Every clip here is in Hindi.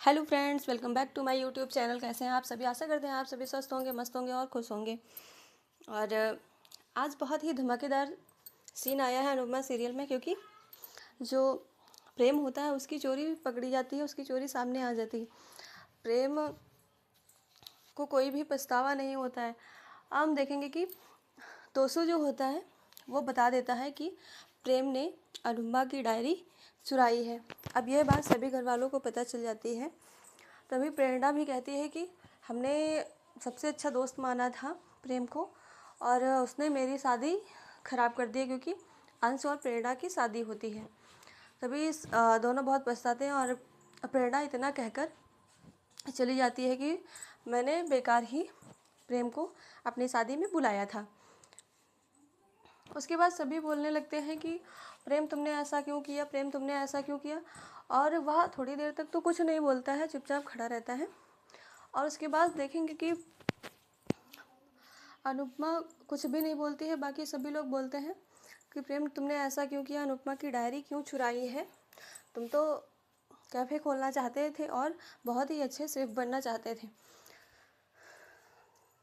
Hello friends, welcome back to my YouTube channel. कैसे हैं आप सभी? आशा करते हैं आप सभी स्वस्थ होंगे, मस्त होंगे और खुश होंगे। और आज बहुत ही धमाकेदार सीन आया है अनुपमा सीरियल में, क्योंकि जो प्रेम होता है उसकी चोरी पकड़ी जाती है, उसकी चोरी सामने आ जाती है। प्रेम को कोई भी पछतावा नहीं होता है। हम देखेंगे कि तोसू जो होता है वो बता देता है कि प्रेम ने अनुपमा की डायरी चुराई है। अब यह बात सभी घर वालों को पता चल जाती है। तभी प्रेरणा भी कहती है कि हमने सबसे अच्छा दोस्त माना था प्रेम को, और उसने मेरी शादी ख़राब कर दी, क्योंकि अंश और प्रेरणा की शादी होती है। तभी दोनों बहुत पछताते हैं और प्रेरणा इतना कहकर चली जाती है कि मैंने बेकार ही प्रेम को अपनी शादी में बुलाया था। उसके बाद सभी बोलने लगते हैं कि प्रेम तुमने ऐसा क्यों किया, प्रेम तुमने ऐसा क्यों किया। और वह थोड़ी देर तक तो कुछ नहीं बोलता है, चुपचाप खड़ा रहता है। और उसके बाद देखेंगे कि अनुपमा कुछ भी नहीं बोलती है। बाकी सभी लोग बोलते हैं कि प्रेम तुमने ऐसा क्यों किया, अनुपमा की डायरी क्यों चुराई है, तुम तो कैफ़े खोलना चाहते थे और बहुत ही अच्छे शेफ बनना चाहते थे।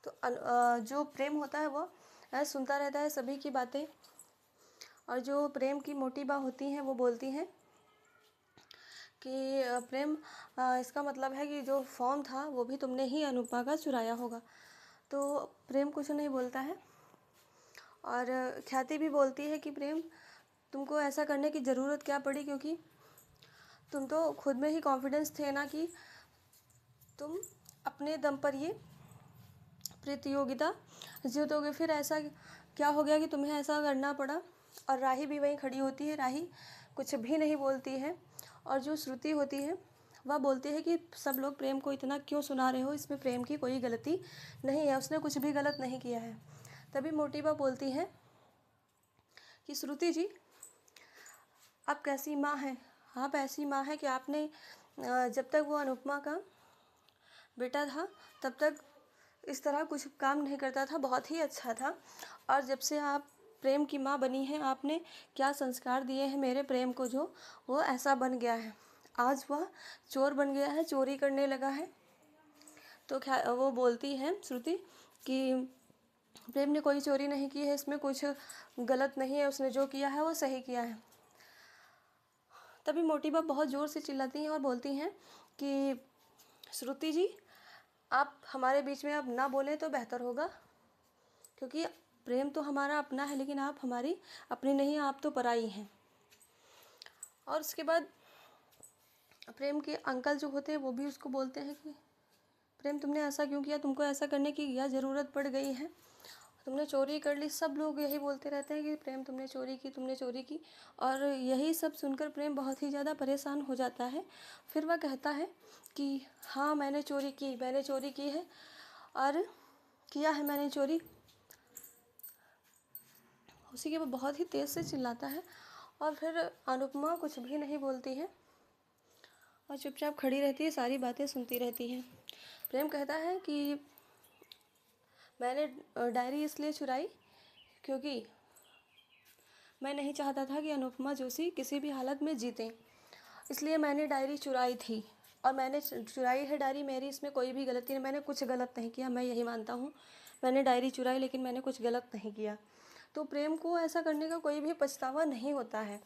तो जो प्रेम होता है वो सुनता रहता है सभी की बातें। और जो प्रेम की मोटी बा होती हैं वो बोलती हैं कि प्रेम, इसका मतलब है कि जो फॉर्म था वो भी तुमने ही अनुपमा का चुराया होगा। तो प्रेम कुछ नहीं बोलता है। और ख्याति भी बोलती है कि प्रेम, तुमको ऐसा करने की ज़रूरत क्या पड़ी, क्योंकि तुम तो खुद में ही कॉन्फिडेंस थे ना कि तुम अपने दम पर ये प्रतियोगिता जीतोगे। फिर ऐसा क्या हो गया कि तुम्हें ऐसा करना पड़ा। और राही भी वहीं खड़ी होती है। राही कुछ भी नहीं बोलती है। और जो श्रुति होती है वह बोलती है कि सब लोग प्रेम को इतना क्यों सुना रहे हो, इसमें प्रेम की कोई गलती नहीं है, उसने कुछ भी गलत नहीं किया है। तभी मोटी बा बोलती है कि श्रुति जी, आप कैसी माँ हैं? आप ऐसी माँ हैं कि आपने जब तक वो अनुपमा का बेटा था तब तक इस तरह कुछ काम नहीं करता था, बहुत ही अच्छा था। और जब से आप प्रेम की माँ बनी हैं, आपने क्या संस्कार दिए हैं मेरे प्रेम को, जो वो ऐसा बन गया है। आज वह चोर बन गया है, चोरी करने लगा है। तो क्या वो बोलती है श्रुति कि प्रेम ने कोई चोरी नहीं की है, इसमें कुछ गलत नहीं है, उसने जो किया है वो सही किया है। तभी मोटी बाप बहुत ज़ोर से चिल्लाती हैं और बोलती हैं कि श्रुति जी, आप हमारे बीच में अब ना बोलें तो बेहतर होगा, क्योंकि प्रेम तो हमारा अपना है, लेकिन आप हमारी अपनी नहीं, आप तो पराई हैं। और उसके बाद प्रेम के अंकल जो होते हैं वो भी उसको बोलते हैं कि प्रेम तुमने ऐसा क्यों किया, तुमको ऐसा करने की क्या ज़रूरत पड़ गई है, तुमने चोरी कर ली। सब लोग यही बोलते रहते हैं कि प्रेम तुमने चोरी की, तुमने चोरी की। और यही सब सुनकर प्रेम बहुत ही ज़्यादा परेशान हो जाता है। फिर वह कहता है कि हाँ, मैंने चोरी की, मैंने चोरी की है और किया है मैंने चोरी। उसी के बाद बहुत ही तेज़ से चिल्लाता है। और फिर अनुपमा कुछ भी नहीं बोलती है और चुपचाप खड़ी रहती है, सारी बातें सुनती रहती है। प्रेम कहता है कि मैंने डायरी इसलिए चुराई क्योंकि मैं नहीं चाहता था कि अनुपमा जोशी किसी भी हालत में जीतें, इसलिए मैंने डायरी चुराई थी। और मैंने चुराई है डायरी, मेरी इसमें कोई भी गलती नहीं, मैंने कुछ गलत नहीं किया, मैं यही मानता हूँ। मैंने डायरी चुराई, लेकिन मैंने कुछ गलत नहीं किया। तो प्रेम को ऐसा करने का कोई भी पछतावा नहीं होता है।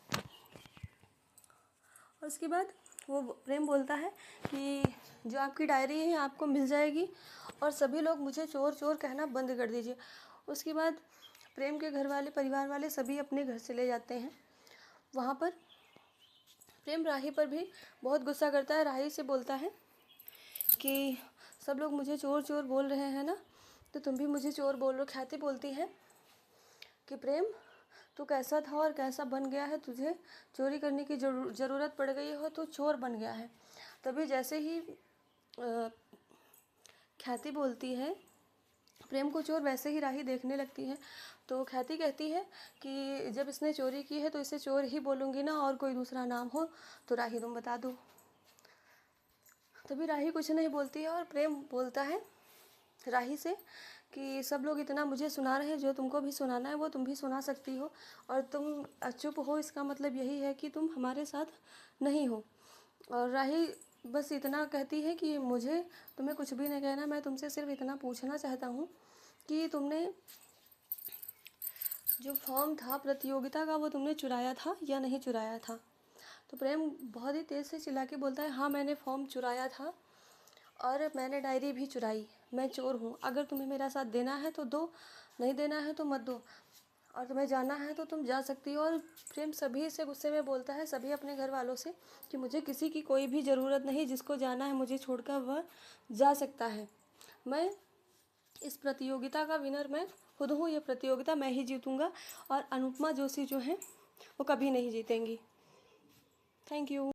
और उसके बाद वो प्रेम बोलता है कि जो आपकी डायरी है आपको मिल जाएगी, और सभी लोग मुझे चोर चोर कहना बंद कर दीजिए। उसके बाद प्रेम के घर वाले, परिवार वाले सभी अपने घर चले जाते हैं। वहाँ पर प्रेम राही पर भी बहुत गुस्सा करता है। राही से बोलता है कि सब लोग मुझे चोर चोर बोल रहे हैं ना, तो तुम भी मुझे चोर बोल रहे हो। ख्याति बोलती है कि प्रेम, तू कैसा था और कैसा बन गया है, तुझे चोरी करने की ज़रूरत पड़ गई हो तो चोर बन गया है। तभी जैसे ही ख्याति बोलती है प्रेम को चोर, वैसे ही राही देखने लगती है। तो ख्याति कहती है कि जब इसने चोरी की है तो इसे चोर ही बोलूँगी ना, और कोई दूसरा नाम हो तो राही तुम बता दो। तभी राही कुछ नहीं बोलती है और प्रेम बोलता है राही से कि सब लोग इतना मुझे सुना रहे हैं, जो तुमको भी सुनाना है वो तुम भी सुना सकती हो, और तुम चुप हो, इसका मतलब यही है कि तुम हमारे साथ नहीं हो। और राही बस इतना कहती है कि मुझे तुम्हें कुछ भी नहीं कहना, मैं तुमसे सिर्फ इतना पूछना चाहता हूँ कि तुमने जो फॉर्म था प्रतियोगिता का वो तुमने चुराया था या नहीं चुराया था। तो प्रेम बहुत ही तेज़ से चिल्ला के बोलता है, हाँ मैंने फॉर्म चुराया था और मैंने डायरी भी चुराई, मैं चोर हूँ। अगर तुम्हें मेरा साथ देना है तो दो, नहीं देना है तो मत दो, और तुम्हें जाना है तो तुम जा सकती हो। और प्रेम सभी से गुस्से में बोलता है, सभी अपने घर वालों से, कि मुझे किसी की कोई भी ज़रूरत नहीं, जिसको जाना है मुझे छोड़कर वह जा सकता है। मैं इस प्रतियोगिता का विनर मैं खुद हूँ, ये प्रतियोगिता मैं ही जीतूँगा और अनुपमा जोशी जो हैं वो कभी नहीं जीतेंगी। Thank you.